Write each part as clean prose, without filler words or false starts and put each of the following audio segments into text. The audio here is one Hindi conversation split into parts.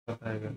बताएगा।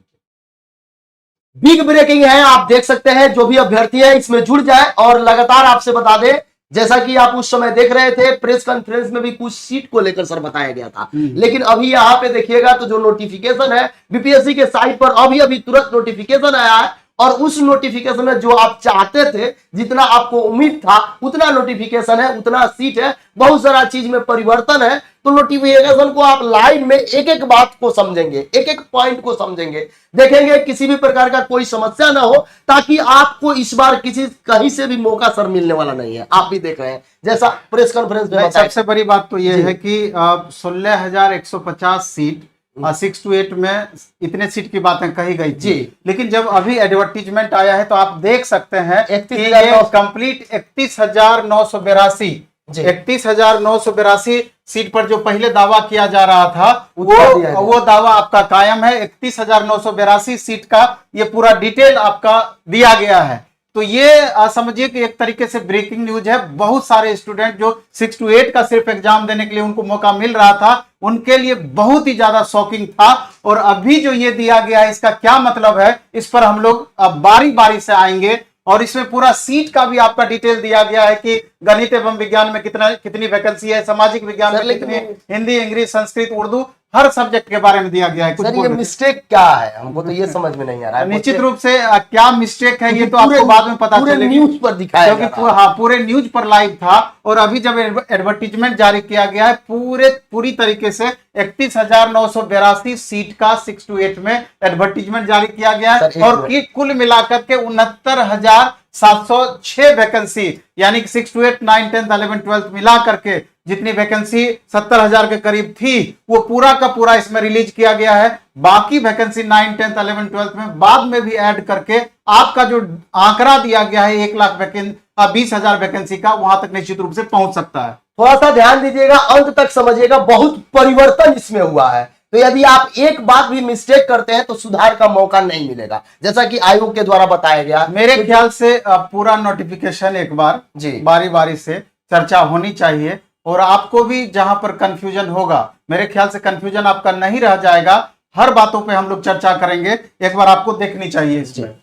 बिग ब्रेकिंग है, आप देख सकते हैं। जो भी अभ्यर्थी है इसमें जुड़ जाए और लगातार आपसे बता दे, जैसा कि आप उस समय देख रहे थे प्रेस कॉन्फ्रेंस में भी कुछ सीट को लेकर सर बताया गया था, लेकिन अभी यहाँ पे देखिएगा तो जो नोटिफिकेशन है बीपीएससी के साइट पर अभी अभी तुरंत नोटिफिकेशन आया है, और उस नोटिफिकेशन में जो आप चाहते थे, जितना आपको उम्मीद था उतना नोटिफिकेशन है, उतना सीट है, बहुत सारा चीज में परिवर्तन है। तो नोटिफिकेशन को आप लाइन में एक एक बात को समझेंगे, एक एक पॉइंट को समझेंगे, देखेंगे किसी भी प्रकार का कोई समस्या ना हो, ताकि आपको इस बार किसी कहीं से भी मौका सर मिलने वाला नहीं है। आप भी देख रहे हैं जैसा प्रेस कॉन्फ्रेंस में बताया। सबसे बड़ी बात तो यह है कि 16,150 सीट 6 to 8 में इतने सीट की बातें कही गई थी, लेकिन जब अभी एडवर्टीजमेंट आया है तो आप देख सकते हैं कि ये कंप्लीट 31,982 31,982 सीट पर जो पहले दावा किया जा रहा था वो दावा आपका कायम है। 31,982 सीट का ये पूरा डिटेल आपका दिया गया है। तो ये समझिए कि एक तरीके से ब्रेकिंग न्यूज है। बहुत सारे स्टूडेंट जो 6 to 8 का सिर्फ एग्जाम देने के लिए उनको मौका मिल रहा था, उनके लिए बहुत ही ज्यादा शॉकिंग था। और अभी जो ये दिया गया है इसका क्या मतलब है, इस पर हम लोग बारी बारी से आएंगे। और इसमें पूरा सीट का भी आपका डिटेल दिया गया है कि गणित एवं विज्ञान में कितनी वैकेंसी है, सामाजिक विज्ञान में कितनी, हिंदी, इंग्लिश, संस्कृत, उर्दू, हर सब्जेक्ट के बारे में दिया गया है। सर ये मिस्टेक क्या है, हमको तो ये समझ में नहीं आ रहा है। निश्चित रूप से क्या मिस्टेक है ये तो आपको बाद में पता चलेगा, न्यूज पर दिखाया, क्योंकि हाँ पूरे न्यूज पर लाइव था। और अभी जब एडवर्टीजमेंट जारी किया गया है पूरी तरीके से 31,982 सीट का 6 to 8 में एडवर्टीजमेंट जारी किया गया है। और कुल मिलाकर के 69,706 वैकेंसी, यानी कि 6 to 8, 9, 10, 11, 12 मिला करके जितनी वैकेंसी 70,000 के करीब थी वो पूरा का पूरा इसमें रिलीज किया गया है। बाकी वैकेंसी 9, 10, 11, 12 में बाद में भी ऐड करके आपका जो आंकड़ा दिया गया है 1,20,000 वैकेंसी का, वहां तक निश्चित रूप से पहुंच सकता है। थोड़ा सा ध्यान दीजिएगा, अंत तक समझिएगा, बहुत परिवर्तन इसमें हुआ है। तो यदि आप एक बात भी मिस्टेक करते हैं तो सुधार का मौका नहीं मिलेगा, जैसा कि आयोग के द्वारा बताया गया। मेरे ख्याल से पूरा नोटिफिकेशन एक बार बारी बारी से चर्चा होनी चाहिए। और आपको भी जहां पर कंफ्यूजन होगा, मेरे ख्याल से कंफ्यूजन आपका नहीं रह जाएगा, हर बातों पे हम लोग चर्चा करेंगे। एक बार आपको देखनी चाहिए इसमें।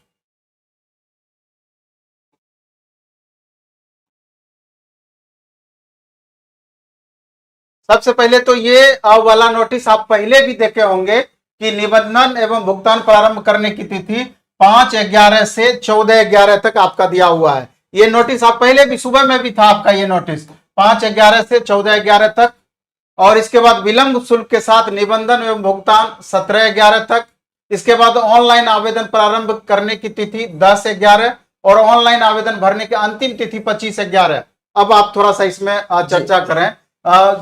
सबसे पहले तो ये वाला नोटिस आप पहले भी देखे होंगे कि निबंधन एवं भुगतान प्रारंभ करने की तिथि 5/11 से 14/11 तक आपका दिया हुआ है। ये नोटिस आप पहले भी, सुबह में भी था आपका ये नोटिस 5/11 से 14/11 तक। और इसके बाद विलंब शुल्क के साथ निबंधन एवं भुगतान 17/11 तक। इसके बाद ऑनलाइन आवेदन प्रारंभ करने की तिथि 10/11 और ऑनलाइन आवेदन भरने की अंतिम तिथि 25/11। अब आप थोड़ा सा इसमें चर्चा करें।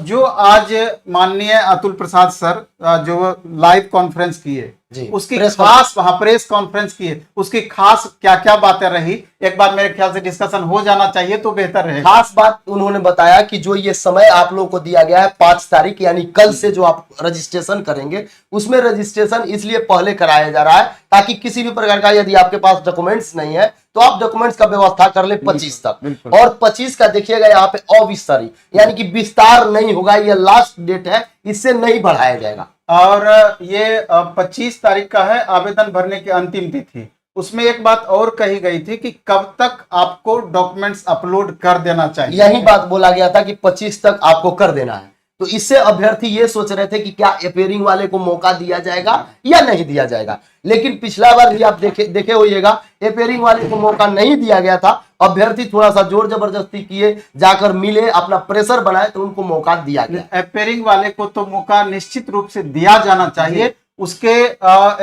जो आज माननीय अतुल प्रसाद सर जो लाइव कॉन्फ्रेंस किए, उसकी खास प्रेस कॉन्फ्रेंस की है, उसकी खास क्या क्या बातें रही, एक बार मेरे ख्याल से डिस्कशन हो जाना चाहिए तो बेहतर है। खास बात उन्होंने बताया कि जो ये समय आप लोगों को दिया गया है 5 तारीख, यानी कल से जो आप रजिस्ट्रेशन करेंगे, उसमें रजिस्ट्रेशन इसलिए पहले कराया जा रहा है ताकि किसी भी प्रकार का यदि आपके पास डॉक्यूमेंट्स नहीं है तो आप डॉक्यूमेंट्स का व्यवस्था कर ले 25 तक। और 25 का देखिएगा यहाँ पे अविस्तरी, यानी कि विस्तार नहीं होगा, ये लास्ट डेट है, इससे नहीं बढ़ाया जाएगा। और ये 25 तारीख का है आवेदन भरने की अंतिम तिथि। उसमें एक बात और कही गई थी कि कब तक आपको डॉक्यूमेंट्स अपलोड कर देना चाहिए, यही बात बोला गया था कि 25 तक आपको कर देना है। तो इससे अभ्यर्थी ये सोच रहे थे कि क्या अपेयरिंग वाले को मौका दिया जाएगा या नहीं दिया जाएगा, लेकिन पिछला बार भी आप देखे होइएगा अपेयरिंग वाले को मौका नहीं दिया गया था। अभ्यर्थी थोड़ा सा जोर जबरदस्ती किए, जाकर मिले, अपना प्रेशर बनाए, तो उनको मौका दिया गया। अपेयरिंग वाले को तो मौका निश्चित रूप से दिया जाना चाहिए, उसके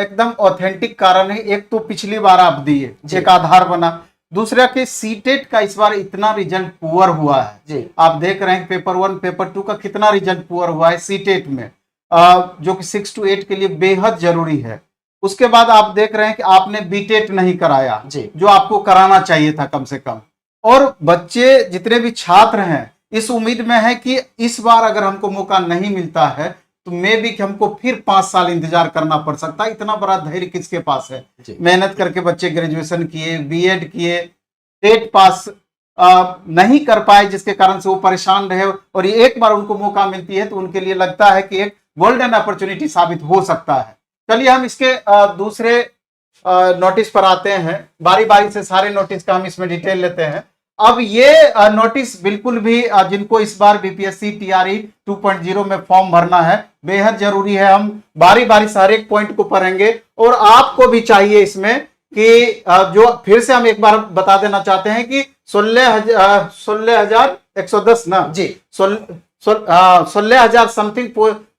एकदम ऑथेंटिक कारण है। एक तो पिछली बार आप दिए, एक आधार बना। दूसरा कि सीटेट का इस बार इतना रिजल्ट पुअर हुआ है, आप देख रहे हैं पेपर 1 पेपर 2 का कितना रिजल्ट पुअर हुआ है सीटेट में, जो कि 6 to 8 के लिए बेहद जरूरी है। उसके बाद आप देख रहे हैं कि आपने बीटेट नहीं कराया, जो आपको कराना चाहिए था कम से कम। और बच्चे जितने भी छात्र हैं इस उम्मीद में है कि इस बार अगर हमको मौका नहीं मिलता है तो मे भी कि हमको फिर 5 साल इंतजार करना पड़ सकता है। इतना बड़ा धैर्य किसके पास है? मेहनत करके बच्चे ग्रेजुएशन किए, बीएड किए, टेट पास नहीं कर पाए, जिसके कारण से वो परेशान रहे। और एक बार उनको मौका मिलती है तो उनके लिए लगता है कि एक गोल्डन अपॉर्चुनिटी साबित हो सकता है। चलिए हम इसके दूसरे नोटिस पर आते हैं। बारी बारी से सारे नोटिस का हम इसमें डिटेल लेते हैं। अब ये नोटिस बिल्कुल भी जिनको इस बार बीपीएससी टीआरई 2.0 में फॉर्म भरना है, बेहद जरूरी है। हम बारी बारी से हर एक पॉइंट को पढ़ेंगे और आपको भी चाहिए इसमें कि जो फिर से हम एक बार बता देना चाहते हैं कि 16,110 ना जी 16,000 समथिंग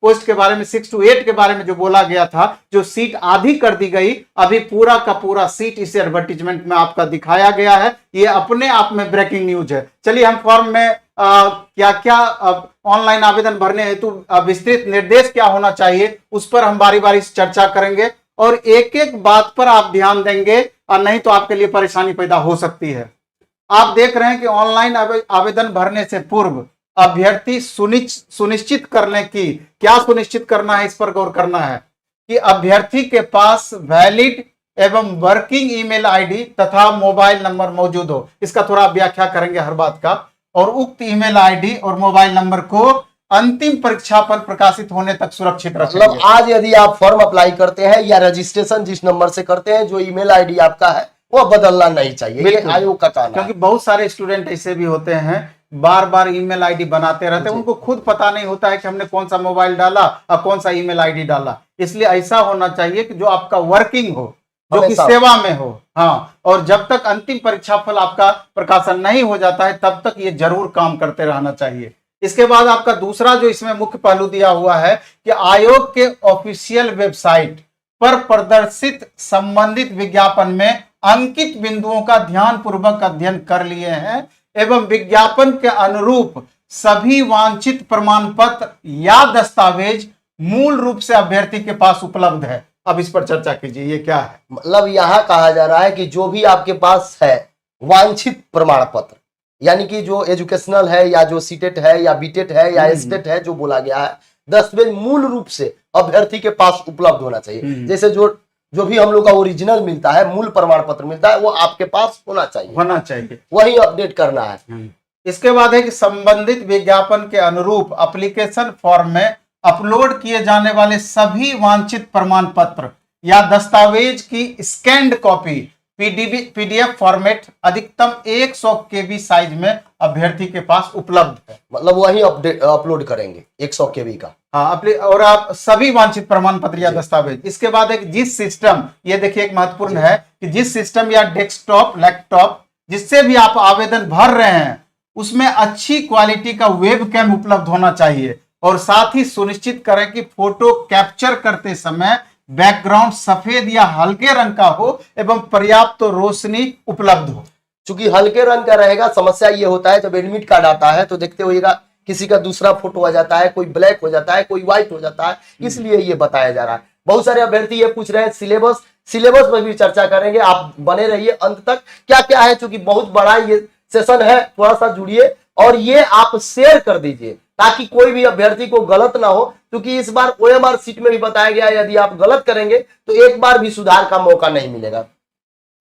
पोस्ट के बारे में, 6 to 8 के बारे में जो बोला गया था, जो सीट आधी कर दी गई, अभी पूरा का पूरा सीट इस एडवर्टीजमेंट में आपका दिखाया गया है। ये अपने आप में ब्रेकिंग न्यूज है। चलिए हम फॉर्म में क्या क्या ऑनलाइन आवेदन भरने हेतु विस्तृत निर्देश क्या होना चाहिए, उस पर हम बारी बारी से चर्चा करेंगे और एक एक बात पर आप ध्यान देंगे और नहीं तो आपके लिए परेशानी पैदा हो सकती है। आप देख रहे हैं कि ऑनलाइन आवेदन भरने से पूर्व अभ्यर्थी सुनिश्चित करने की, क्या सुनिश्चित करना है, इस पर गौर करना है कि अभ्यर्थी के पास वैलिड एवं वर्किंग ईमेल आईडी तथा मोबाइल नंबर मौजूद हो। इसका थोड़ा व्याख्या करेंगे हर बात का। और उक्त ईमेल आईडी और मोबाइल नंबर को अंतिम परीक्षा फल प्रकाशित होने तक सुरक्षित रखेंगे। मतलब आज यदि आप फॉर्म अप्लाई करते हैं या रजिस्ट्रेशन जिस नंबर से करते हैं, जो ईमेल आईडी आपका है वो बदलना नहीं चाहिए, ये आयोग का कहना है। क्योंकि बहुत सारे स्टूडेंट ऐसे भी होते हैं, बार बार ईमेल आईडी बनाते रहते हैं, उनको खुद पता नहीं होता है कि हमने कौन सा मोबाइल डाला और कौन सा ईमेल आईडी डाला। इसलिए ऐसा होना चाहिए कि जो आपका वर्किंग हो, जो कि सेवा में हो। हाँ, और जब तक अंतिम परीक्षा फल आपका प्रकाशन नहीं हो जाता है तब तक ये जरूर काम करते रहना चाहिए। इसके बाद आपका दूसरा जो इसमें मुख्य पहलू दिया हुआ है कि आयोग के ऑफिशियल वेबसाइट पर प्रदर्शित संबंधित विज्ञापन में अंकित बिंदुओं का ध्यानपूर्वक अध्ययन कर लिए हैं एवं विज्ञापन के अनुरूप सभी वांछित प्रमाण पत्र या दस्तावेज मूल रूप से अभ्यर्थी के पास उपलब्ध है। अब इस पर चर्चा कीजिए, ये क्या है? मतलब यहाँ कहा जा रहा है कि जो भी आपके पास है वांछित प्रमाण पत्र, यानी कि जो एजुकेशनल है या जो सीटेट है या बीटेट है या एसटेट है, जो बोला गया है, दस्तावेज मूल रूप से अभ्यर्थी के पास उपलब्ध होना चाहिए। जैसे जो भी हम लोग का ओरिजिनल मिलता है, मूल प्रमाण पत्र मिलता है, वो आपके पास होना चाहिए, वही अपडेट करना है। इसके बाद है कि संबंधित विज्ञापन के अनुरूप एप्लीकेशन फॉर्म में अपलोड किए जाने वाले सभी वांछित प्रमाण पत्र या दस्तावेज की स्कैन्ड कॉपी पीडीएफ फॉर्मेट अधिकतम 100 केबी साइज में अभ्यर्थी के पास उपलब्ध है। मतलब वही अपलोड करेंगे 100 केबी का। हाँ, और आप सभी वांछित प्रमाण पत्र या दस्तावेज। इसके बाद एक जिस सिस्टम, ये देखिए एक महत्वपूर्ण है कि जिस सिस्टम या डेस्कटॉप लैपटॉप जिससे भी आप आवेदन भर रहे हैं उसमें अच्छी क्वालिटी का वेब कैम उपलब्ध होना चाहिए और साथ ही सुनिश्चित करें कि फोटो कैप्चर करते समय बैकग्राउंड सफेद या हल्के रंग का हो एवं पर्याप्त तो रोशनी उपलब्ध हो। चूंकि हल्के रंग का रहेगा, समस्या ये होता है जब एडमिट कार्ड आता है तो देखते होइएगा किसी का दूसरा फोटो आ जाता है, कोई ब्लैक हो जाता है, कोई व्हाइट हो जाता है, इसलिए ये बताया जा रहा है। बहुत सारे अभ्यर्थी ये पूछ रहे हैं सिलेबस पर भी चर्चा करेंगे, आप बने रहिए अंत तक। क्या क्या है, चूंकि बहुत बड़ा ये सेशन है, थोड़ा सा जुड़िए और ये आप शेयर कर दीजिए ताकि कोई भी अभ्यर्थी को गलत ना हो, क्योंकि इस बार ओएमआर सीट में भी बताया गया है यदि आप गलत करेंगे तो एक बार भी सुधार का मौका नहीं मिलेगा।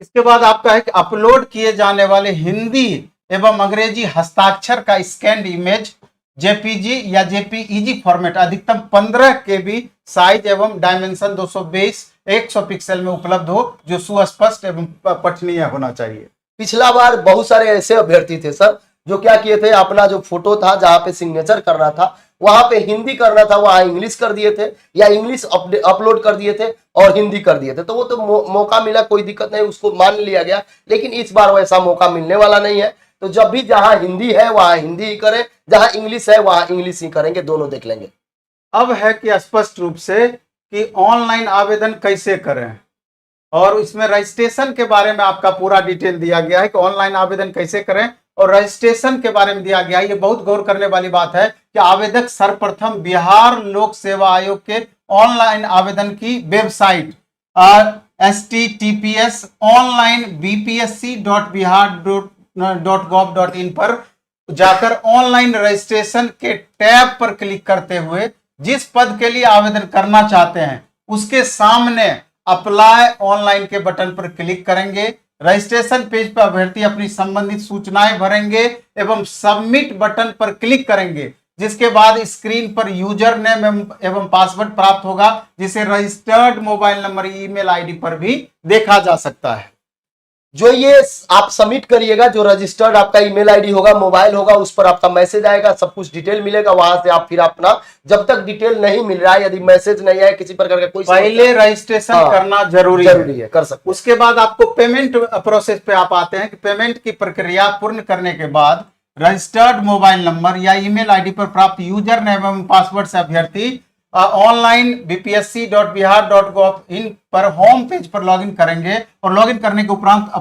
इसके बाद आपका है कि अपलोड किए जाने वाले हिंदी एवं अंग्रेजी हस्ताक्षर का स्कैन्ड इमेज जेपीजी या जेपीईजी फॉर्मेट अधिकतम 15 केबी साइज एवं डायमेंशन 220x100 पिक्सल में उपलब्ध हो, जो सुस्पष्ट एवं पठनीय होना चाहिए। पिछला बार बहुत सारे ऐसे अभ्यर्थी थे सर जो क्या किए थे, अपना जो फोटो था जहां पे सिग्नेचर करना था वहां पे हिंदी करना था, वहां इंग्लिश कर दिए थे या इंग्लिश अपलोड कर दिए थे और हिंदी कर दिए थे। तो वो तो मौका मिला, कोई दिक्कत नहीं, उसको मान लिया गया। लेकिन इस बार वैसा मौका मिलने वाला नहीं है। तो जब भी जहां हिंदी है वहां हिंदी ही करें, जहां इंग्लिश है वहां इंग्लिश ही करेंगे, दोनों देख लेंगे। अब है कि स्पष्ट रूप से कि ऑनलाइन आवेदन कैसे करें और इसमें रजिस्ट्रेशन के बारे में आपका पूरा डिटेल दिया गया है कि ऑनलाइन आवेदन कैसे करें और रजिस्ट्रेशन के बारे में दिया गया है। ये बहुत गौर करने वाली बात है कि आवेदक सर्वप्रथम बिहार लोक सेवा आयोग के ऑनलाइन आवेदन की वेबसाइट https://bpsc.bihar.gov.in पर जाकर ऑनलाइन रजिस्ट्रेशन के टैब पर क्लिक करते हुए जिस पद के लिए आवेदन करना चाहते हैं उसके सामने अप्लाई ऑनलाइन के बटन पर क्लिक करेंगे। रजिस्ट्रेशन पेज पर अभ्यर्थी अपनी संबंधित सूचनाएं भरेंगे एवं सबमिट बटन पर क्लिक करेंगे। जिसके बाद स्क्रीन पर यूजर नेम एवं पासवर्ड प्राप्त होगा, जिसे registered mobile number, email ID पर भी देखा जा सकता है। जो ये आप सबमिट करिएगा, जो रजिस्टर्ड आपका ईमेल आईडी होगा, मोबाइल होगा, उस पर आपका मैसेज आएगा, सब कुछ डिटेल मिलेगा। वहां से आप फिर अपना, जब तक डिटेल नहीं मिल रहा है, यदि मैसेज नहीं आया किसी प्रकार का कोई, पहले रजिस्ट्रेशन हाँ, करना जरूरी है, कर सकते। उसके बाद आपको पेमेंट प्रोसेस पे आप आते हैं कि पेमेंट की प्रक्रिया पूर्ण करने के बाद रजिस्टर्ड मोबाइल नंबर या ईमेल आईडी पर प्राप्त यूजर नेम एवं पासवर्ड से अभ्यर्थी ऑनलाइन bpsc.bihar.gov इन पर होम पेज पर लॉगिन करेंगे और लॉगिन करने के उपरांत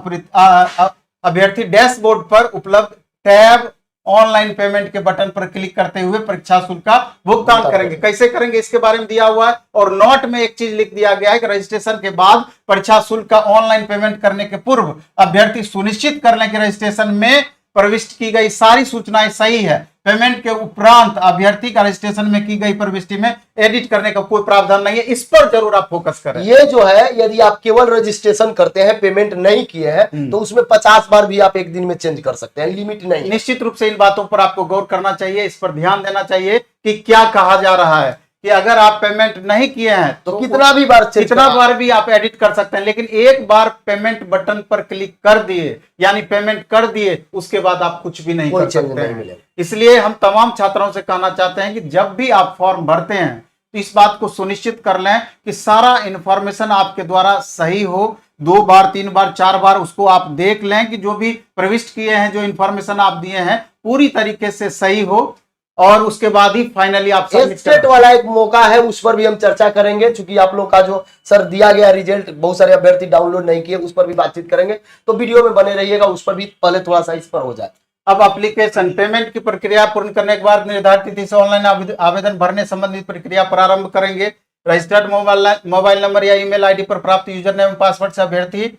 अभ्यर्थी डैशबोर्ड पर उपलब्ध टैब ऑनलाइन पेमेंट के बटन पर क्लिक करते हुए परीक्षा शुल्क का भुगतान करेंगे। कैसे करेंगे इसके बारे में दिया हुआ है, और नोट में एक चीज लिख दिया गया है कि रजिस्ट्रेशन के बाद परीक्षा शुल्क का ऑनलाइन पेमेंट करने के पूर्व अभ्यर्थी सुनिश्चित कर लें कि रजिस्ट्रेशन में प्रविष्ट की गई सारी सूचनाएं सही है। पेमेंट के उपरांत अभ्यर्थी का रजिस्ट्रेशन में की गई प्रविष्टि में एडिट करने का कोई प्रावधान नहीं है। इस पर जरूर आप फोकस करें। ये जो है, यदि आप केवल रजिस्ट्रेशन करते हैं, पेमेंट नहीं किए हैं, तो उसमें 50 बार भी आप एक दिन में चेंज कर सकते हैं, लिमिट नहीं। निश्चित रूप से इन बातों पर आपको गौर करना चाहिए, इस पर ध्यान देना चाहिए कि क्या कहा जा रहा है कि अगर आप पेमेंट नहीं किए हैं तो कितना बार भी आप एडिट कर सकते हैं, लेकिन एक बार पेमेंट बटन पर क्लिक कर दिए यानी पेमेंट कर दिए, उसके बाद आप कुछ भी नहीं कर सकते हैं। इसलिए हम तमाम छात्रों से कहना चाहते हैं कि जब भी आप फॉर्म भरते हैं तो इस बात को सुनिश्चित कर लें कि सारा इंफॉर्मेशन आपके द्वारा सही हो। 2 बार 3 बार 4 बार उसको आप देख लें कि जो भी प्रविष्ट किए हैं, जो इंफॉर्मेशन आप दिए हैं, पूरी तरीके से सही हो, और उसके बाद ही फाइनली आप स्टेट वाला एक मौका है, उस पर भी हम चर्चा करेंगे। चूंकि आप लोग का जो सर दिया गया रिजल्ट बहुत सारे अभ्यर्थी डाउनलोड नहीं किए, उस पर भी बातचीत करेंगे, तो वीडियो में बने रहिएगा, उस पर भी पहले थोड़ा सा इस पर हो जाए। अब एप्लीकेशन पेमेंट की प्रक्रिया पूर्ण करने के बाद निर्धारित तिथि से ऑनलाइन आवेदन भरने संबंधित प्रक्रिया प्रारंभ करेंगे। रजिस्टर्ड मोबाइल नंबर या ईमेल आईडी पर प्राप्त यूजर नेम पासवर्ड से अभ्यर्थी,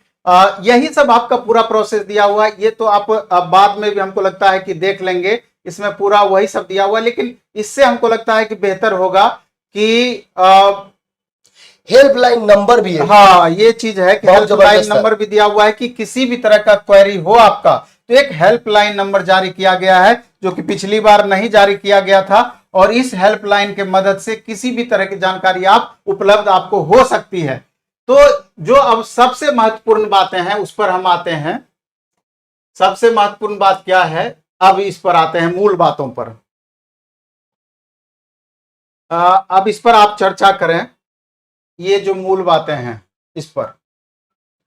यही सब आपका पूरा प्रोसेस दिया हुआ है। ये तो आप बाद में भी हमको लगता है कि देख लेंगे, इसमें पूरा वही सब दिया हुआ है, लेकिन इससे हमको लगता है कि बेहतर होगा कि हेल्पलाइन नंबर भी है। हाँ, ये चीज है कि हेल्पलाइन नंबर भी दिया हुआ है कि किसी भी तरह का क्वेरी हो आपका तो एक हेल्पलाइन नंबर जारी किया गया है, जो कि पिछली बार नहीं जारी किया गया था, और इस हेल्पलाइन के मदद से किसी भी तरह की जानकारी आप उपलब्ध आपको हो सकती है। तो जो अब सबसे महत्वपूर्ण बातें हैं उस पर हम आते हैं। सबसे महत्वपूर्ण बात क्या है, अब इस पर आते हैं मूल बातों पर। अब इस पर आप चर्चा करें, ये जो मूल बातें हैं इस पर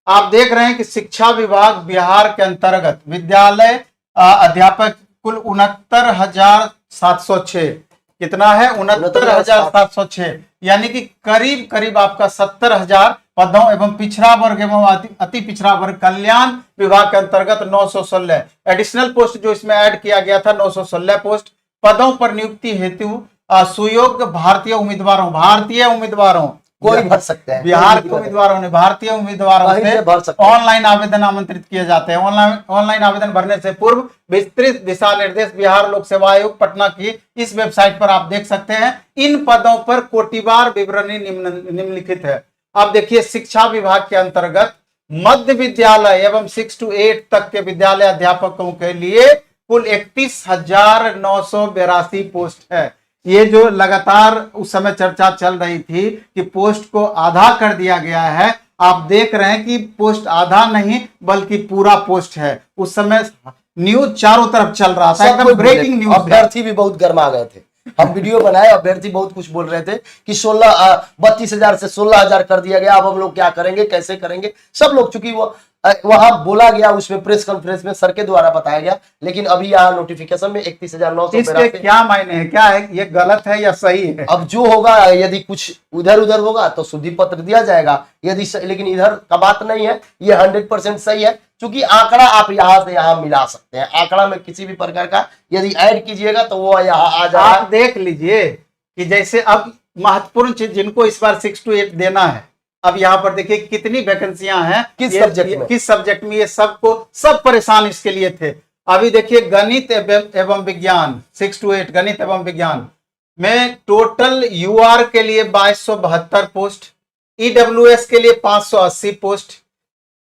आप देख रहे हैं कि शिक्षा विभाग बिहार के अंतर्गत विद्यालय अध्यापक कुल 69,706, कितना है 69,706, यानी कि करीब करीब आपका 70,000 पदों एवं पिछड़ा वर्ग एवं अति पिछड़ा वर्ग कल्याण विभाग के अंतर्गत 916 एडिशनल पोस्ट जो इसमें ऐड किया गया था, 916 पोस्ट पदों पर नियुक्ति हेतु सुयोग्य भारतीय उम्मीदवारों कोई भर सकते हैं। बिहार के उम्मीदवारों ने भारतीय उम्मीदवारों से ऑनलाइन आवेदन आमंत्रित किए जाते हैं। ऑनलाइन आवेदन भरने से पूर्व विस्तृत दिशा निर्देश बिहार लोक सेवा आयोग पटना की इस वेबसाइट पर आप देख सकते हैं। इन पदों पर कोटिवार विवरणी निम्नलिखित है। अब देखिए, शिक्षा विभाग के अंतर्गत मध्य विद्यालय एवं 6 to 8 तक के विद्यालय अध्यापकों के लिए कुल 31,982 पोस्ट है। ये जो लगातार उस समय चर्चा चल रही थी कि पोस्ट को आधा कर दिया गया है, आप देख रहे हैं कि पोस्ट आधा नहीं बल्कि पूरा पोस्ट है। उस समय न्यूज चारों तरफ चल रहा था, एकदम ब्रेकिंग न्यूज। अभ्यर्थी भी बहुत गर्मा गए थे, हम वीडियो बनाए, अभ्यर्थी बहुत कुछ बोल रहे थे कि 32,000 से 16,000 कर दिया गया, अब हम लोग क्या करेंगे, कैसे करेंगे। सब लोग, चूंकि वो वहां बोला गया, उसमें प्रेस कॉन्फ्रेंस में सर के द्वारा बताया गया, लेकिन अभी यहाँ नोटिफिकेशन में 31,982। इसके क्या मायने हैं, क्या है, ये गलत है या सही है? अब जो होगा, यदि कुछ उधर उधर होगा तो शुद्धि पत्र दिया जाएगा, यदि लेकिन इधर का बात नहीं है, ये 100% सही है। क्योंकि आंकड़ा आप यहाँ से यहाँ मिला सकते हैं, आंकड़ा में किसी भी प्रकार का यदि ऐड कीजिएगा तो वो यहाँ आ जाएगा। आप देख लीजिए कि जैसे अब महत्वपूर्ण चीज जिनको इस बार 6 to 8 देना है, अब यहाँ पर देखिए कितनी वैकेंसियां हैं, किस सब्जेक्ट में, ये सब परेशान इसके लिए थे। अभी देखिए गणित एवं विज्ञान 6 to 8 गणित एवं विज्ञान में टोटल यूआर के लिए 2272 पोस्ट, ईडब्ल्यूएस के लिए 580 पोस्ट,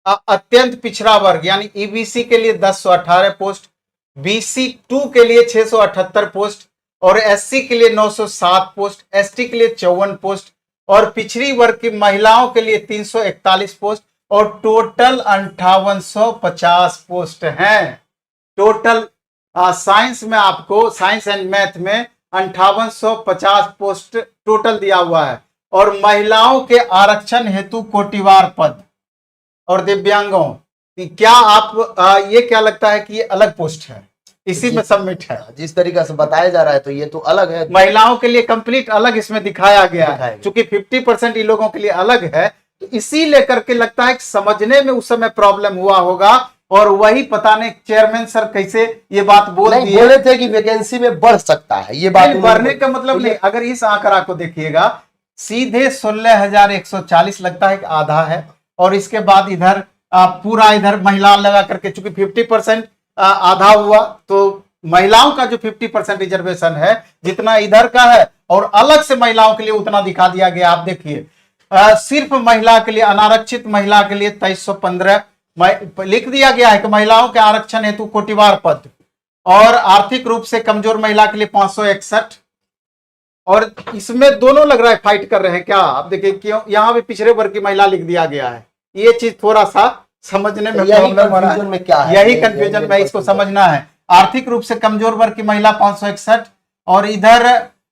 अत्यंत पिछड़ा वर्ग यानी ईबीसी के लिए 1018 पोस्ट, बीसी 2 के लिए 678 पोस्ट, और SC के लिए 907 पोस्ट, ST के लिए 54 पोस्ट और पिछड़ी वर्ग की महिलाओं के लिए 341 पोस्ट और टोटल 5850 पोस्ट हैं। टोटल साइंस में आपको, साइंस एंड मैथ में 5850 पोस्ट टोटल दिया हुआ है। और महिलाओं के आरक्षण हेतु कोटिवार पद और दिव्यांगों की क्या आप ये क्या लगता है कि ये अलग पोस्ट है, इसी में सबमिट है? जिस तरीके से बताया जा रहा है तो ये तो अलग है, महिलाओं के लिए कंप्लीट अलग इसमें दिखाया गया है, दिखाया गया। क्योंकि 50% इन लोगों के लिए अलग है, तो इसी लेकर के लगता है कि समझने में उस समय प्रॉब्लम हुआ होगा। और वही पता नहीं चेयरमैन सर कैसे ये बात बोल नहीं, दिए। बोले थे कि वैकेंसी में बढ़ सकता है, ये बात नहीं, बढ़ने का मतलब नहीं। अगर इस आंकड़ा को देखिएगा सीधे 16,140 लगता है कि आधा है, और इसके बाद इधर पूरा इधर महिला लगा करके, चूंकि 50% आधा हुआ, तो महिलाओं का जो 50% रिजर्वेशन है जितना इधर का है, और अलग से महिलाओं के लिए उतना दिखा दिया गया। आप देखिए सिर्फ महिला के लिए, अनारक्षित महिला के लिए 2315 लिख दिया गया है कि महिलाओं के आरक्षण हेतु कोटिवार पद, और आर्थिक रूप से कमजोर महिला के लिए 561। और इसमें दोनों लग रहा है फाइट कर रहे हैं क्या? आप देखिए क्यों यहाँ भी पिछड़े वर्ग की महिला लिख दिया गया है। ये चीज थोड़ा सा समझने में प्रॉब्लम हो रहा है, में क्या है, यही कंफ्यूजन में इसको समझना है। आर्थिक रूप से कमजोर वर्ग की महिला 561 और इधर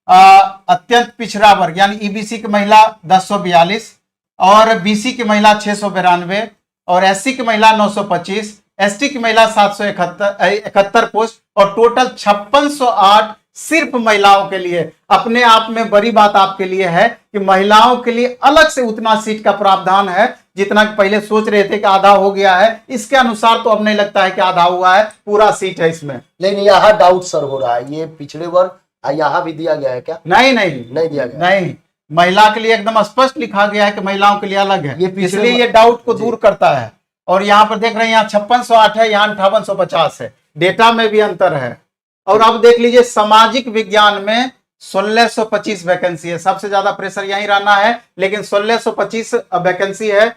अत्यंत पिछड़ा वर्ग यानी ईबीसी की महिला 1042 और बीसी की महिला 692 और एससी की महिला 925, एसटी की महिला 771 पोस्ट और टोटल 5608 सिर्फ महिलाओं के लिए। अपने आप में बड़ी बात आपके लिए है कि महिलाओं के लिए अलग से उतना सीट का प्रावधान है जितना कि पहले सोच रहे थे कि आधा हो गया है, इसके अनुसार तो अब नहीं लगता है कि आधा हुआ है, पूरा सीट है इसमें। लेकिन यहाँ डाउट सर हो रहा है, ये पिछड़े वर्ग यहाँ भी दिया गया है क्या? नहीं नहीं नहीं दिया गया, नहीं, महिला के लिए एकदम स्पष्ट लिखा गया है कि महिलाओं के लिए अलग है, ये इसलिए ये डाउट को दूर करता है। और यहाँ पर देख रहे हैं यहाँ 5608 है, यहाँ 5850 है, डेटा में भी अंतर है। और अब देख लीजिए सामाजिक विज्ञान में 1625 वैकेंसी है, सबसे ज्यादा प्रेशर यहीं रहना है, लेकिन 1625 वैकेंसी है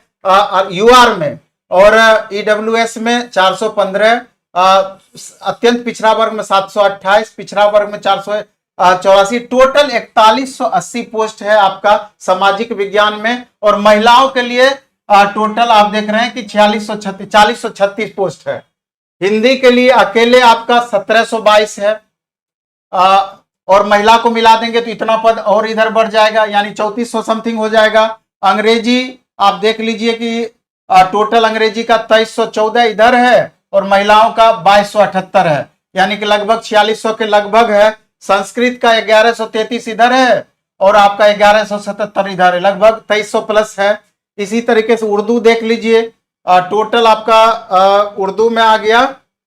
यूआर में, और ईडब्ल्यूएस में 415, अत्यंत पिछड़ा वर्ग में 728, पिछड़ा वर्ग में 484, टोटल 4180 पोस्ट है आपका सामाजिक विज्ञान में। और महिलाओं के लिए टोटल आप देख रहे हैं कि 4036 पोस्ट है। हिंदी के लिए अकेले आपका 1722 है, और महिला को मिला देंगे तो इतना पद और इधर बढ़ जाएगा, यानी 3400 समथिंग हो जाएगा। अंग्रेजी आप देख लीजिए कि टोटल अंग्रेजी का 2314 इधर है और महिलाओं का 2278 है, यानी कि लगभग 4600 के लगभग है। संस्कृत का 1133 इधर है और आपका 1177 इधर है, लगभग 2300 प्लस है। इसी तरीके से उर्दू देख लीजिए, टोटल आपका उर्दू में आ गया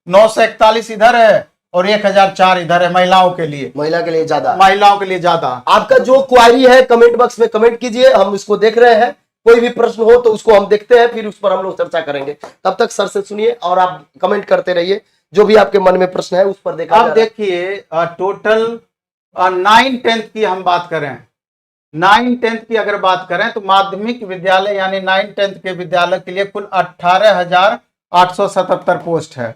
941 इधर है और 1004 इधर है महिलाओं के लिए। महिला के लिए ज्यादा, महिलाओं के लिए ज्यादा। आपका जो क्वारी है कमेंट बॉक्स में कमेंट कीजिए, हम इसको देख रहे हैं। कोई भी प्रश्न हो तो उसको हम देखते हैं, फिर उस पर हम लोग चर्चा करेंगे। तब तक सर से सुनिए और आप कमेंट करते रहिए, जो भी आपके मन में प्रश्न है उस पर देखा। अब देखिए टोटल 9-10 की हम बात करें, 9-10 की अगर बात करें तो माध्यमिक विद्यालय यानी 9-10 के विद्यालय के लिए कुल 18,877 पोस्ट है,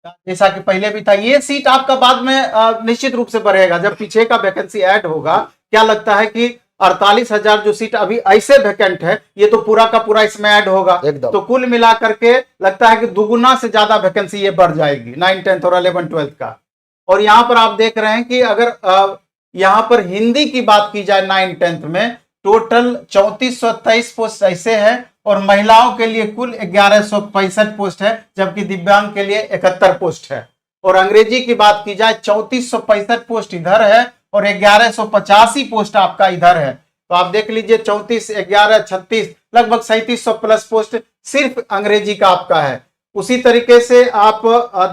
जैसा कि पहले भी था। ये सीट आपका बाद में निश्चित रूप से बढ़ेगा जब पीछे का वैकेंसी ऐड होगा। क्या लगता है कि 48,000 जो सीट अभी ऐसे वैकेंट है ये तो पूरा का पूरा इसमें ऐड होगा, तो कुल मिला करके लगता है कि दुगुना से ज्यादा वैकेंसी ये बढ़ जाएगी 9-10 और 11-12 का। और यहाँ पर आप देख रहे हैं कि अगर यहाँ पर हिंदी की बात की जाए 9-10 में टोटल 3423 पोस्ट ऐसे है और महिलाओं के लिए कुल 1165 पोस्ट है, जबकि दिव्यांग के लिए 71 पोस्ट है। और अंग्रेजी की बात की जाए 3465 पोस्ट इधर है और 1185 पोस्ट आपका इधर है। तो आप देख लीजिए 34, 11, 36 लगभग 3700 प्लस पोस्ट सिर्फ अंग्रेजी का आपका है। उसी तरीके से आप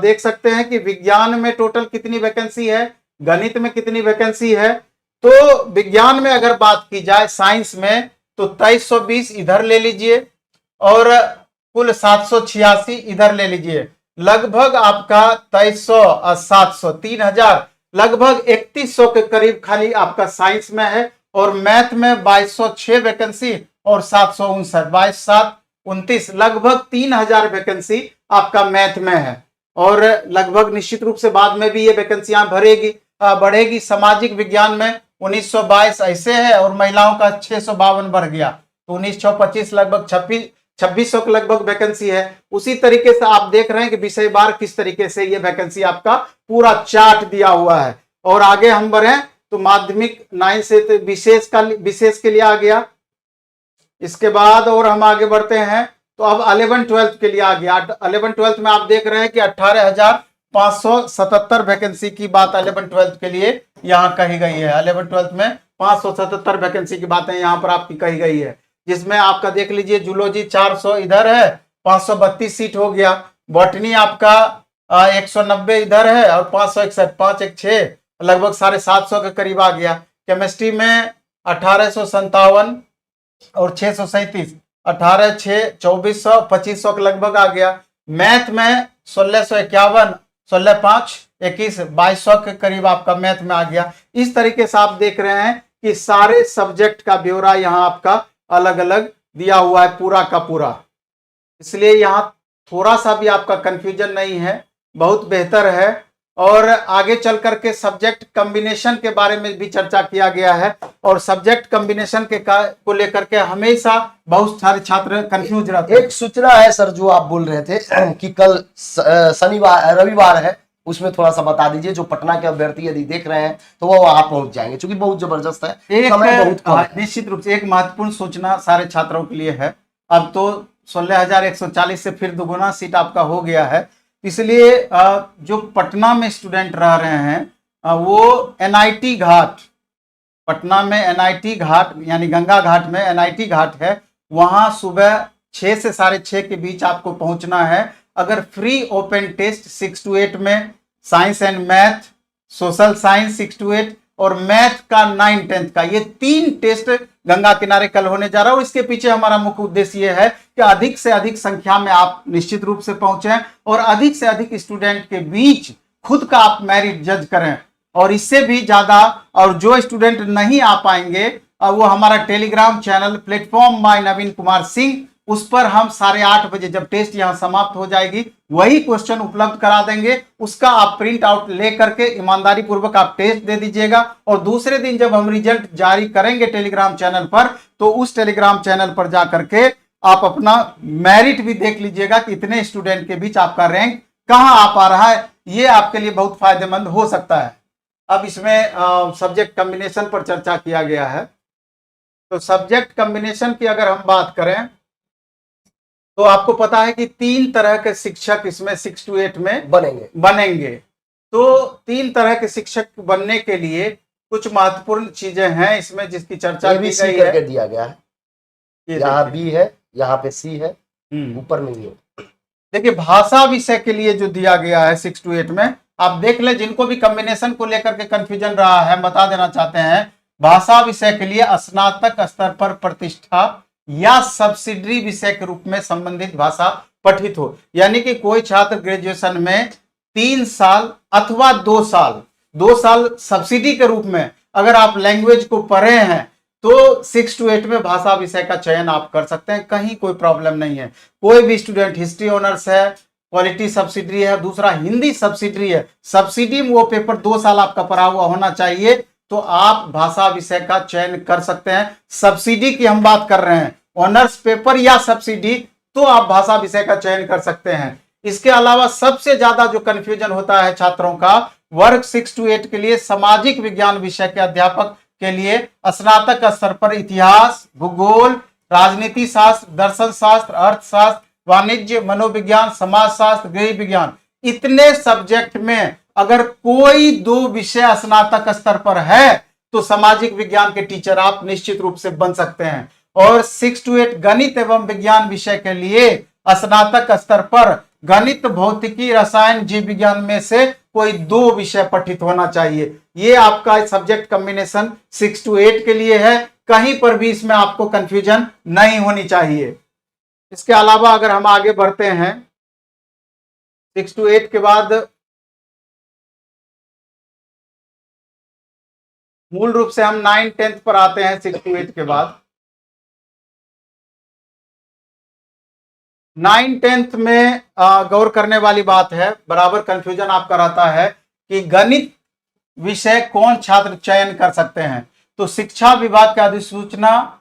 देख सकते हैं कि विज्ञान में टोटल कितनी वैकेंसी है, गणित में कितनी वैकेंसी है। तो विज्ञान में अगर बात की जाए साइंस में तो 2320 इधर ले लीजिए और कुल 786 इधर ले लीजिए, लगभग आपका 2300, 700, 3000, लगभग 3100 के करीब खाली आपका साइंस में है। और मैथ में 2206 वैकेंसी और 759, 22, 7, 29, लगभग 3000 वैकेंसी आपका मैथ में है। और लगभग निश्चित रूप से बाद में भी ये वैकेंसियां भरेगी। बढ़ेगी। सामाजिक विज्ञान में 1922 ऐसे है और महिलाओं का 652 बढ़ गया, तो 1925 लगभग 2600 के लगभग वैकेंसी है। उसी तरीके से आप देख रहे हैं कि विषय वार किस तरीके से ये वैकेंसी आपका पूरा चार्ट दिया हुआ है। और आगे हम बढ़े तो माध्यमिक 9 से तो विशेष के लिए आ गया। इसके बाद और हम आगे बढ़ते हैं तो अब 11-12 के लिए आ गया। 11-12 में आप देख रहे हैं कि 18,577 वैकेंसी की बात 11-12 के लिए यहाँ कही गई है। 11-12 में 577 वैकेंसी की बातें यहाँ पर आपकी कही गई है, जिसमें आपका देख लीजिए जूलॉजी 400 इधर है, 532 सीट हो गया। बॉटनी आपका 190 इधर है और 561, 516 लगभग 750 के करीब आ गया। केमिस्ट्री में 1857 और 637, 18, 6, 2400, 2500 के लगभग आ गया। मैथ में 1651, 16, 5, 21, 2200 के करीब आपका मैथ में आ गया। इस तरीके से आप देख रहे हैं कि सारे सब्जेक्ट का ब्यौरा यहाँ आपका अलग अलग दिया हुआ है पूरा का पूरा, इसलिए यहाँ थोड़ा सा भी आपका कंफ्यूजन नहीं है, बहुत बेहतर है। और आगे चल करके सब्जेक्ट कॉम्बिनेशन के बारे में भी चर्चा किया गया है, और सब्जेक्ट कॉम्बिनेशन को लेकर के हमेशा बहुत सारे छात्र कंफ्यूज रहते हैं। एक सूचना है सर जो आप बोल रहे थे कि कल शनिवार रविवार है, उसमें थोड़ा सा बता दीजिए। जो पटना के अभ्यर्थी यदि देख रहे हैं तो वो वहां पहुंच जाएंगे, क्योंकि बहुत जबरदस्त है, समय बहुत कम है। निश्चित रूप से एक महत्वपूर्ण सूचना सारे छात्रों के लिए है। अब तो 16,140 से फिर दुगुना सीट आपका हो गया है, इसलिए जो पटना में स्टूडेंट रह रहे हैं वो एनआईटी घाट, पटना में एनआईटी घाट यानी गंगा घाट में एनआईटी घाट है, वहां सुबह 6 से 6:30 के बीच आपको पहुंचना है। अगर फ्री ओपन टेस्ट 6 to 8 में science and math, social science 6 to 8 और मैथ का 9-10 का, ये 3 टेस्ट गंगा किनारे कल होने जा रहा है। और इसके पीछे हमारा मुख्य उद्देश्य ये है कि अधिक से अधिक संख्या में आप निश्चित रूप से पहुंचे और अधिक से अधिक स्टूडेंट के बीच खुद का आप मेरिट जज करें। और इससे भी ज्यादा, और जो स्टूडेंट नहीं आ पाएंगे वो हमारा टेलीग्राम चैनल प्लेटफॉर्म बाय नवीन कुमार सिंह, उस पर हम 8:30 बजे जब टेस्ट यहां समाप्त हो जाएगी वही क्वेश्चन उपलब्ध करा देंगे। उसका आप प्रिंट आउट लेकर के ईमानदारी पूर्वक आप टेस्ट दे दीजिएगा, और दूसरे दिन जब हम रिजल्ट जारी करेंगे टेलीग्राम चैनल पर, तो उस टेलीग्राम चैनल पर जाकर के आप अपना मेरिट भी देख लीजिएगा कि इतने स्टूडेंट के बीच आपका रैंक कहां आ पा रहा है। ये आपके लिए बहुत फायदेमंद हो सकता है। अब इसमें सब्जेक्ट कॉम्बिनेशन पर चर्चा किया गया है, तो सब्जेक्ट कॉम्बिनेशन की अगर हम बात करें तो आपको पता है कि 3 तरह के शिक्षक इसमें 6 to 8 में बनेंगे। तो 3 तरह के शिक्षक बनने के लिए कुछ महत्वपूर्ण चीजें हैं इसमें जिसकी चर्चा की गई है। दिया गया है, यहाँ बी है, यहाँ पे सी है, ऊपर में ही है। देखिए भाषा विषय के लिए जो दिया गया है 6 to 8 में, आप देख ले, जिनको भी कॉम्बिनेशन को लेकर के कंफ्यूजन रहा है, बता देना चाहते हैं, भाषा विषय के लिए स्नातक स्तर पर प्रतिष्ठा या सब्सिडरी विषय के रूप में संबंधित भाषा पठित हो। यानी कि कोई छात्र ग्रेजुएशन में 3 साल अथवा 2 साल सब्सिडी के रूप में अगर आप लैंग्वेज को पढ़े हैं तो 6 to 8 में भाषा विषय का चयन आप कर सकते हैं, कहीं कोई प्रॉब्लम नहीं है। कोई भी स्टूडेंट हिस्ट्री ऑनर्स है, क्वालिटी सब्सिडरी है, दूसरा हिंदी सब्सिडरी है, सब्सिडी में वो पेपर 2 साल आपका पढ़ा हुआ होना चाहिए, तो आप भाषा विषय का चयन कर सकते हैं। सब्सिडी की हम बात कर रहे हैं, ऑनर्स पेपर या सब्सिडी, तो आप भाषा विषय का चयन कर सकते हैं। इसके अलावा सबसे ज्यादा जो कंफ्यूजन होता है छात्रों का, वर्ग 6 to 8 के लिए सामाजिक विज्ञान विषय के अध्यापक के लिए स्नातक स्तर पर इतिहास, भूगोल, राजनीति शास्त्र, दर्शन शास्त्र, अर्थशास्त्र, वाणिज्य, मनोविज्ञान, समाजशास्त्र, गृह विज्ञान, इतने सब्जेक्ट में अगर कोई 2 विषय स्नातक स्तर पर है तो सामाजिक विज्ञान के टीचर आप निश्चित रूप से बन सकते हैं। और 6 to 8 गणित एवं विज्ञान विषय के लिए स्नातक स्तर पर गणित, भौतिकी, रसायन, जीव विज्ञान में से कोई 2 विषय पठित होना चाहिए। ये आपका सब्जेक्ट कॉम्बिनेशन 6 to 8 के लिए है, कहीं पर भी इसमें आपको कंफ्यूजन नहीं होनी चाहिए। इसके अलावा अगर हम आगे बढ़ते हैं 6 to 8 के बाद मूल रूप से हम 9-10 पर आते हैं। 6 to 8 के बाद 9-10 में गौर करने वाली बात है, बराबर कंफ्यूजन आपका रहता है कि गणित विषय कौन छात्र चयन कर सकते हैं? तो शिक्षा विभाग की अधिसूचना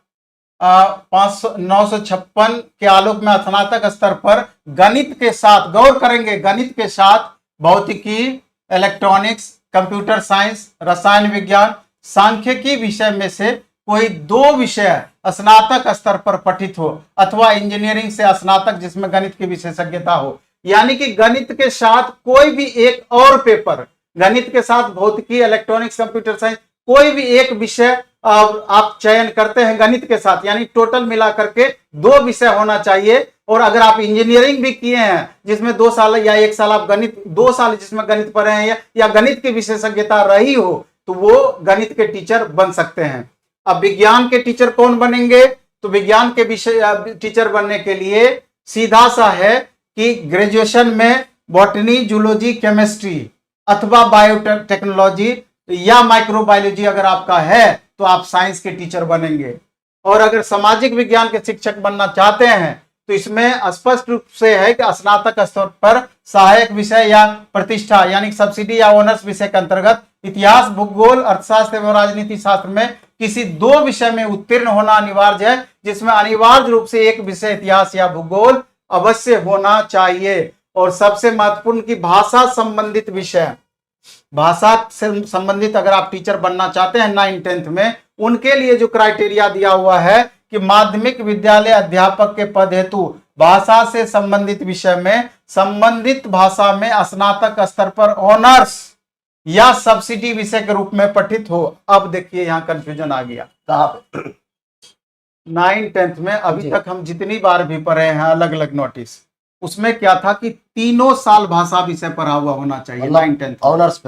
956 के आलोक में स्नातक स्तर पर गणित के साथ, गौर करेंगे, गणित के साथ भौतिकी, इलेक्ट्रॉनिक्स, कंप्यूटर साइंस, रसायन विज्ञान, सांख्यिकी विषय में से कोई 2 विषय स्नातक स्तर पर पठित हो, अथवा इंजीनियरिंग से स्नातक जिसमें गणित की विशेषज्ञता हो। यानी कि गणित के साथ कोई भी एक और पेपर, गणित के साथ भौतिकी, इलेक्ट्रॉनिक्स, कंप्यूटर साइंस, कोई भी एक विषय आप चयन करते हैं गणित के साथ, यानी टोटल मिला करके 2 विषय होना चाहिए। और अगर आप इंजीनियरिंग भी किए हैं जिसमें 2 साल या 1 साल आप गणित, 2 साल जिसमें गणित पढ़े हैं या गणित की विशेषज्ञता रही हो, तो वो गणित के टीचर बन सकते हैं। अब विज्ञान के टीचर कौन बनेंगे? तो विज्ञान के विषय टीचर बनने के लिए सीधा सा है कि ग्रेजुएशन में बॉटनी, जूलॉजी, केमिस्ट्री अथवा बायोटेक्नोलॉजी या माइक्रोबायोलॉजी अगर आपका है तो आप साइंस के टीचर बनेंगे। और अगर सामाजिक विज्ञान के शिक्षक बनना चाहते हैं तो इसमें स्पष्ट रूप से है कि स्नातक स्तर पर सहायक विषय या प्रतिष्ठा यानी सब्सिडी या ऑनर्स विषय के अंतर्गत इतिहास, भूगोल, अर्थशास्त्र एवं राजनीति शास्त्र में किसी 2 विषय में उत्तीर्ण होना अनिवार्य है, जिसमें अनिवार्य रूप से एक विषय इतिहास या भूगोल अवश्य होना चाहिए। और सबसे महत्वपूर्ण की भाषा संबंधित विषय, भाषा से संबंधित अगर आप टीचर बनना चाहते हैं 9th 10th में, उनके लिए जो क्राइटेरिया दिया हुआ है कि माध्यमिक विद्यालय अध्यापक के पद हेतु भाषा से संबंधित विषय में संबंधित भाषा में स्नातक स्तर पर ऑनर्स या सब्सिडी विषय के रूप में पठित हो। अब देखिए यहाँ कंफ्यूजन आ गया। कहाँ पे? 9th 10th में अभी तक हम जितनी बार भी पढ़े हैं अलग अलग नोटिस, उसमें क्या था कि 3 साल भाषा विषय पढ़ा हुआ होना चाहिए 9th 10th ऑनर्स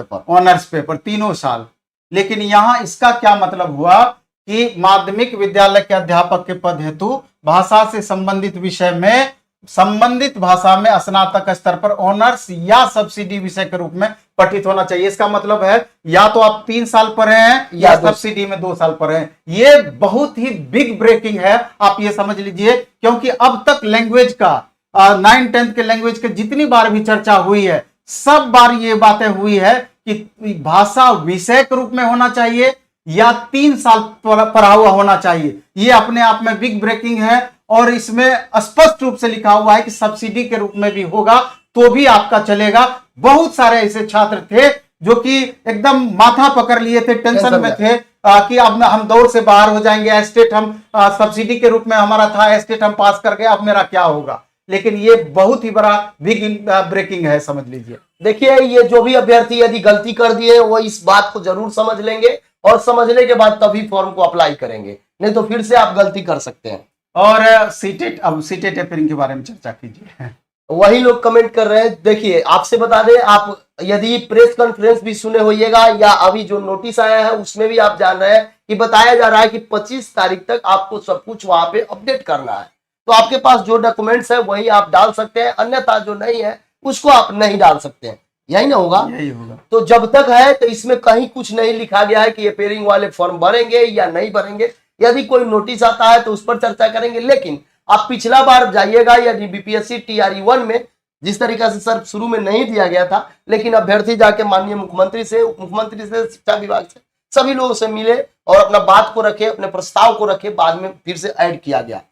पेपर 3 साल। लेकिन यहाँ इसका क्या मतलब हुआ कि माध्यमिक विद्यालय के अध्यापक के पद हेतु भाषा से संबंधित विषय में संबंधित भाषा में स्नातक स्तर पर ऑनर्स या सब्सिडी विषय के रूप में पठित होना चाहिए। इसका मतलब है या तो आप 3 साल पढ़े हैं या सब्सिडी में 2 साल पढ़े हैं। ये बहुत ही बिग ब्रेकिंग है, आप ये समझ लीजिए, क्योंकि अब तक लैंग्वेज का 9th 10th के लैंग्वेज के जितनी बार भी चर्चा हुई है, सब बार ये बातें हुई है कि भाषा विषय के रूप में होना चाहिए या 3 साल पढ़ा हुआ होना चाहिए। ये अपने आप में बिग ब्रेकिंग है और इसमें स्पष्ट रूप से लिखा हुआ है कि सब्सिडी के रूप में भी होगा तो भी आपका चलेगा। बहुत सारे ऐसे छात्र थे जो कि एकदम माथा पकड़ लिए थे, टेंशन में थे कि अब हम दौड़ से बाहर हो जाएंगे, एस्टेट हम सब्सिडी के रूप में हमारा था, एस्टेट हम पास कर गए, अब मेरा क्या होगा। लेकिन ये बहुत ही बड़ा बिग ब्रेकिंग है, समझ लीजिए। देखिए, ये जो भी अभ्यर्थी यदि गलती कर दिए वो इस बात को जरूर समझ लेंगे और समझने के बाद तभी फॉर्म को अप्लाई करेंगे, नहीं तो फिर से आप गलती कर सकते हैं। और सीटेट, अब सीटेट अपेयरिंग के बारे में चर्चा कीजिए। वही लोग कमेंट कर रहे हैं। देखिए, आपसे बता दें, आप यदि प्रेस कॉन्फ्रेंस भी सुने होइएगा या अभी जो नोटिस आया है उसमें भी आप जान रहे हैं कि बताया जा रहा है कि 25 तारीख तक आपको सब कुछ वहां पे अपडेट करना है। तो आपके पास जो डॉक्यूमेंट्स है वही आप डाल सकते हैं, अन्यथा जो नहीं है उसको आप नहीं डाल सकते हैं। यही ना होगा? यही होगा। तो जब तक है तो इसमें कहीं कुछ नहीं लिखा गया है कि अपेयरिंग वाले फॉर्म भरेंगे या नहीं भरेंगे। यदि कोई नोटिस आता है तो उस पर चर्चा करेंगे, लेकिन आप पिछला बार जाइएगा या बीपीएससी TRE 1 में जिस तरीका से सर शुरू में नहीं दिया गया था, लेकिन अभ्यर्थी जाके माननीय मुख्यमंत्री से, उप मुख्यमंत्री से, शिक्षा विभाग से, सभी लोगों से मिले और अपना बात को रखे, अपने प्रस्ताव को रखे, बाद में फिर से ऐड किया गया।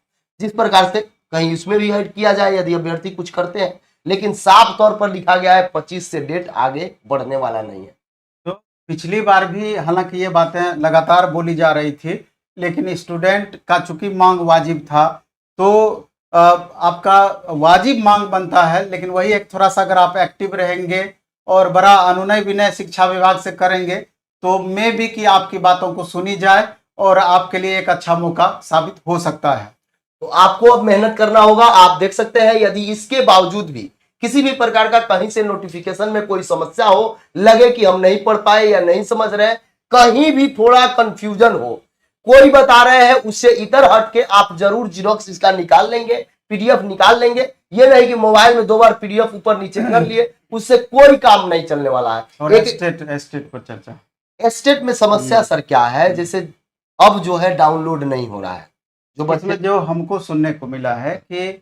जिस प्रकार से कहीं इसमें भी ऐड किया जाए यदि अभ्यर्थी कुछ करते हैं, लेकिन साफ तौर पर लिखा गया है 25 से डेट आगे बढ़ने वाला नहीं है। तो पिछली बार भी हालांकि ये बातें लगातार बोली जा रही थी, लेकिन स्टूडेंट का चूंकि मांग वाजिब था तो आपका वाजिब मांग बनता है। लेकिन वही एक थोड़ा सा अगर आप एक्टिव रहेंगे और बड़ा अनुनय विनय शिक्षा विभाग से करेंगे तो मे भी कि आपकी बातों को सुनी जाए और आपके लिए एक अच्छा मौका साबित हो सकता है। तो आपको अब मेहनत करना होगा। आप देख सकते हैं, यदि इसके बावजूद भी किसी भी प्रकार का कहीं से नोटिफिकेशन में कोई समस्या हो, लगे कि हम नहीं पढ़ पाए या नहीं समझ रहे, कहीं भी थोड़ा कंफ्यूजन हो, कोई बता रहे हैं उससे इधर हट के आप जरूर जीरोक्स इसका निकाल लेंगे, PDF निकाल लेंगे। ये नहीं कि मोबाइल में 2 बार PDF ऊपर नीचे कर लिए, उससे कोई काम नहीं चलने वाला है। और एस्टेट पर चर्चा, एस्टेट में समस्या सर क्या है, जैसे अब जो है डाउनलोड नहीं हो रहा है। जो बच्चे जो हमको सुनने को मिला है कि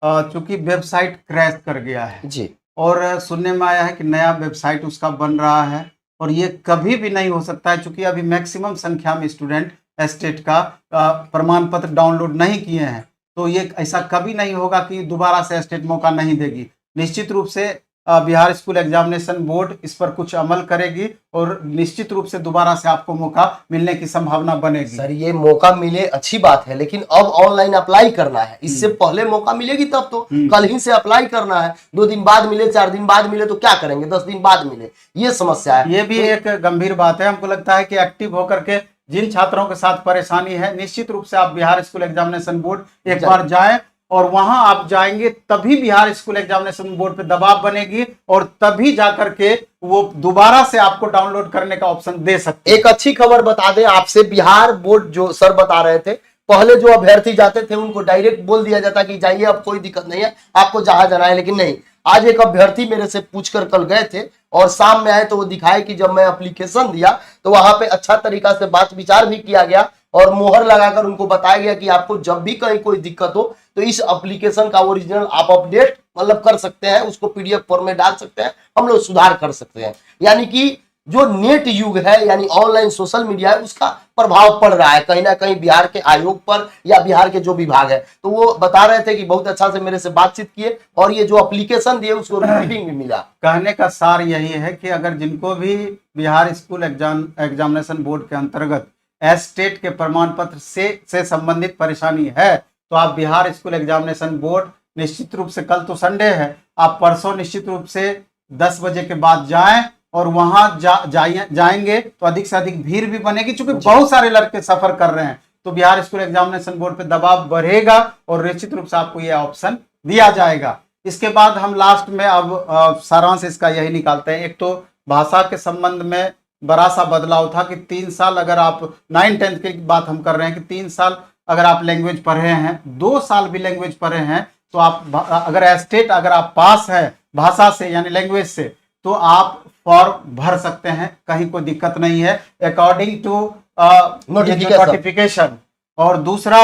चूंकि वेबसाइट क्रैश कर गया है जी, और सुनने में आया है कि नया वेबसाइट उसका बन रहा है और ये कभी भी नहीं हो सकता है, क्योंकि अभी मैक्सिमम संख्या में स्टूडेंट एस्टेट का प्रमाण पत्र डाउनलोड नहीं किए हैं। तो ये ऐसा कभी नहीं होगा कि दोबारा से एस्टेट मौका नहीं देगी। निश्चित रूप से बिहार स्कूल एग्जामिनेशन बोर्ड इस पर कुछ अमल करेगी और निश्चित रूप से दोबारा से आपको मौका मिलने की संभावना बनेगी। सर ये मौका मिले अच्छी बात है, लेकिन अब ऑनलाइन अप्लाई करना है, इससे पहले मौका मिलेगी तब तो कल ही से अप्लाई करना है। 2 दिन बाद मिले, 4 दिन बाद मिले तो क्या करेंगे, 10 दिन बाद मिले, ये समस्या है। ये भी एक गंभीर बात है। हमको लगता है कि एक्टिव होकर के जिन छात्रों के साथ परेशानी है, निश्चित रूप से आप बिहार स्कूल एग्जामिनेशन बोर्ड एक बार जाएं, और वहां आप जाएंगे तभी बिहार स्कूल एग्जामिनेशन बोर्ड पे दबाव बनेगी और तभी जाकर के वो दोबारा से आपको डाउनलोड करने का ऑप्शन दे सकते। एक अच्छी खबर बता दें आपसे, बिहार बोर्ड जो सर बता रहे थे, पहले जो अभ्यर्थी जाते थे उनको डायरेक्ट बोल दिया जाता कि जाइए अब कोई दिक्कत नहीं है, आपको जहां जाना है। लेकिन नहीं, आज एक अभ्यर्थी मेरे से पूछकर कल गए थे और शाम में आए तो वो दिखाए कि जब मैं एप्लीकेशन दिया तो वहां पे अच्छा तरीका से बात विचार भी किया गया और मोहर लगाकर उनको बताया गया कि आपको जब भी कहीं कोई दिक्कत हो तो इस एप्लीकेशन का ओरिजिनल आप अपडेट मतलब कर सकते हैं, उसको पीडीएफ फॉर्म में डाल सकते हैं, हम लोग सुधार कर सकते हैं। यानी कि जो नेट युग है, यानी ऑनलाइन सोशल मीडिया है, उसका प्रभाव पड़ रहा है कहीं ना कहीं बिहार के आयोग पर या बिहार के जो विभाग है। तो वो बता रहे थे कि बहुत अच्छा से मेरे से बातचीत किए और ये जो एप्लीकेशन दिए उसको रिसीविंग भी मिला। कहने का सार यही है कि अगर जिनको भी बिहार स्कूल एग्जामिनेशन बोर्ड के अंतर्गत एस्टेट के प्रमाण पत्र से संबंधित परेशानी है, तो आप बिहार स्कूल एग्जामिनेशन बोर्ड निश्चित रूप से, कल तो संडे है, आप परसों निश्चित रूप से 10 बजे के बाद जाएं और वहां जाएंगे तो अधिक से अधिक भीड़ भी बनेगी, क्योंकि बहुत सारे लड़के सफर कर रहे हैं। तो बिहार स्कूल एग्जामिनेशन बोर्ड पे दबाव बढ़ेगा और निश्चित रूप से आपको यह ऑप्शन दिया जाएगा। इसके बाद हम लास्ट में अब सारांश इसका यही निकालते हैं। एक तो भाषा के संबंध में बड़ा सा बदलाव था कि 3 साल, अगर आप 9-10 की बात हम कर रहे हैं कि 3 साल अगर आप लैंग्वेज पढ़े हैं, 2 साल भी लैंग्वेज पढ़े हैं, तो आप अगर एस्टेट अगर आप पास है भाषा से यानी लैंग्वेज से, तो आप फॉर्म भर सकते हैं, कहीं कोई दिक्कत नहीं है अकॉर्डिंग टू नोटिफिकेशन। और दूसरा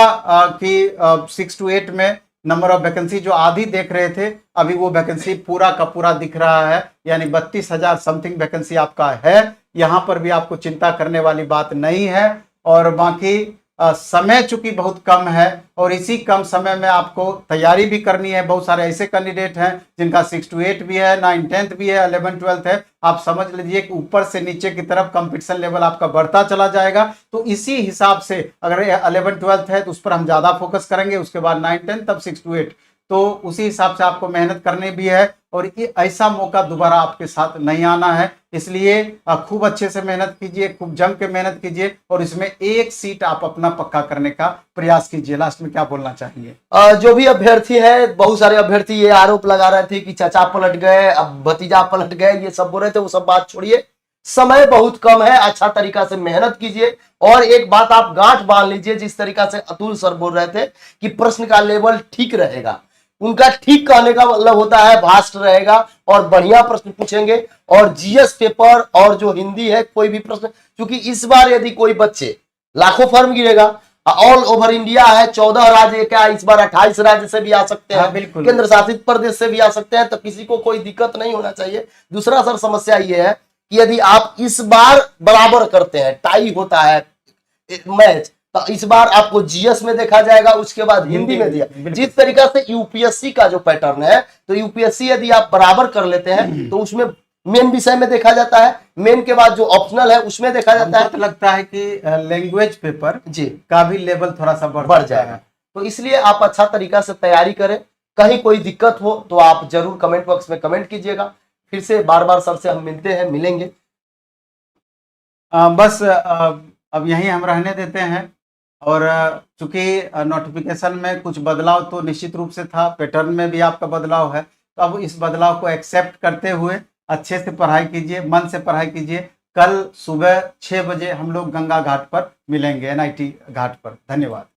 कि 6 to 8 में नंबर ऑफ वैकेंसी जो आधी देख रहे थे, अभी वो वैकेंसी पूरा का पूरा दिख रहा है, यानी 32,000 समथिंग वैकेंसी आपका है। यहाँ पर भी आपको चिंता करने वाली बात नहीं है। और बाकी समय चूंकि बहुत कम है और इसी कम समय में आपको तैयारी भी करनी है। बहुत सारे ऐसे कैंडिडेट हैं जिनका 6 to 8 भी है, 9-10 भी है, 11-12 है। आप समझ लीजिए कि ऊपर से नीचे की तरफ कंपटीशन लेवल आपका बढ़ता चला जाएगा। तो इसी हिसाब से अगर 11-12 है तो उस पर हम ज्यादा फोकस करेंगे, उसके बाद 9-10, तब 6 to 8। तो उसी हिसाब से आपको मेहनत करनी भी है और ये ऐसा मौका दोबारा आपके साथ नहीं आना है। इसलिए खूब अच्छे से मेहनत कीजिए, खूब जम के मेहनत कीजिए और इसमें एक सीट आप अपना पक्का करने का प्रयास कीजिए। लास्ट में क्या बोलना चाहिए? जो भी अभ्यर्थी है, बहुत सारे अभ्यर्थी ये आरोप लगा रहे थे कि चाचा पलट गए, अब भतीजा पलट गए, ये सब बोल रहे थे, वो सब बात छोड़िए। समय बहुत कम है, अच्छा तरीका से मेहनत कीजिए। और एक बात आप गांठ बांध लीजिए, जिस तरीका से अतुल सर बोल रहे थे कि प्रश्न का लेवल ठीक रहेगा, उनका ठीक कहने का मतलब होता है भास्ट रहेगा और बढ़िया प्रश्न पूछेंगे। और जीएस पेपर और जो हिंदी है, कोई भी प्रश्न, क्योंकि इस बार यदि कोई बच्चे, लाखों फॉर्म गिरेगा, ऑल ओवर इंडिया है, 14 राज्य, क्या इस बार 28 राज्य से भी आ सकते हैं, बिल्कुल केंद्र शासित प्रदेश से भी आ सकते हैं, तो किसी को कोई दिक्कत नहीं होना चाहिए। दूसरा सर समस्या ये है कि यदि आप इस बार बराबर करते हैं, टाई होता है मैच, तो इस बार आपको जीएस में देखा जाएगा, उसके बाद हिंदी में दिया। जिस तरीका से यूपीएससी का जो पैटर्न है, तो यूपीएससी यदि आप बराबर कर लेते हैं तो उसमें मेन विषय में देखा जाता है, मेन के बाद जो ऑप्शनल है उसमें देखा जाता है। तो लगता है कि लैंग्वेज पेपर जी का भी लेवल थोड़ा सा बढ़ जाएगा। तो इसलिए आप अच्छा तरीका से तैयारी करें। कहीं कोई दिक्कत हो तो आप जरूर कमेंट बॉक्स में कमेंट कीजिएगा। फिर से बार बार सर से हम मिलेंगे। बस अब यहीं हम रहने देते हैं। और चूंकि नोटिफिकेशन में कुछ बदलाव तो निश्चित रूप से था, पैटर्न में भी आपका बदलाव है, तो अब इस बदलाव को एक्सेप्ट करते हुए अच्छे से पढ़ाई कीजिए, मन से पढ़ाई कीजिए। कल सुबह 6 बजे हम लोग गंगा घाट पर मिलेंगे, NIT घाट पर। धन्यवाद।